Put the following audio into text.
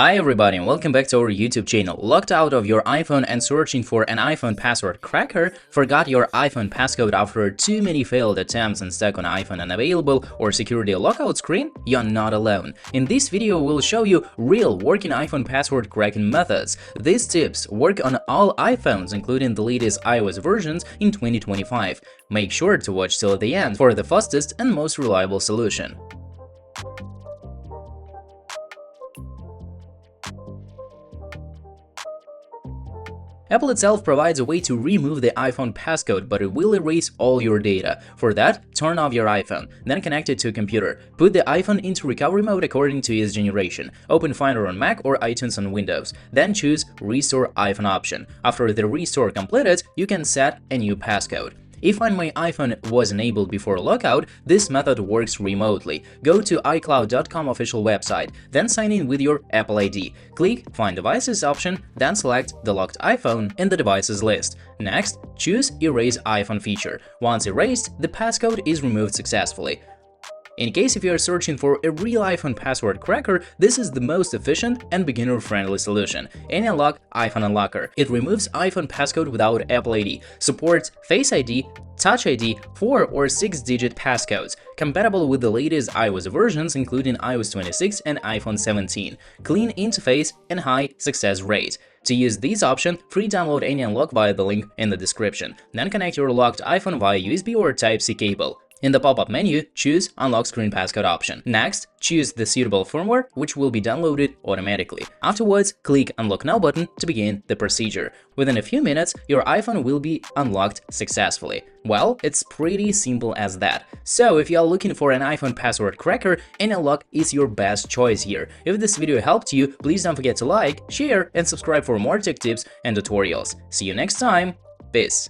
Hi everybody and welcome back to our YouTube channel. Locked out of your iPhone and searching for an iPhone password cracker? Forgot your iPhone passcode after too many failed attempts and stuck on iPhone unavailable or security lockout screen? You're not alone. In this video we'll show you real working iPhone password cracking methods. These tips work on all iPhones including the latest iOS versions in 2025. Make sure to watch till the end for the fastest and most reliable solution. Apple itself provides a way to remove the iPhone passcode, but it will erase all your data. For that, turn off your iPhone, then connect it to a computer. Put the iPhone into recovery mode according to its generation. Open Finder on Mac or iTunes on Windows. Then choose Restore iPhone option. After the restore completed, you can set a new passcode. If Find My iPhone was enabled before lockout, this method works remotely. Go to iCloud.com official website, then sign in with your Apple ID. Click Find Devices option, then select the locked iPhone in the devices list. Next, choose Erase iPhone feature. Once erased, the passcode is removed successfully. In case if you are searching for a real iPhone password cracker, this is the most efficient and beginner-friendly solution. AnyUnlock iPhone Unlocker. It removes iPhone passcode without Apple ID, supports Face ID, Touch ID, 4 or 6-digit passcodes, compatible with the latest iOS versions including iOS 26 and iPhone 17, clean interface and high success rate. To use this option, free download AnyUnlock via the link in the description, then connect your locked iPhone via USB or Type-C cable. In the pop-up menu, choose Unlock Screen Passcode option. Next, choose the suitable firmware, which will be downloaded automatically. Afterwards, click Unlock Now button to begin the procedure. Within a few minutes, your iPhone will be unlocked successfully. Well, it's pretty simple as that. So, if you are looking for an iPhone password cracker, AnyUnlock is your best choice here. If this video helped you, please don't forget to like, share, and subscribe for more tech tips and tutorials. See you next time. Peace.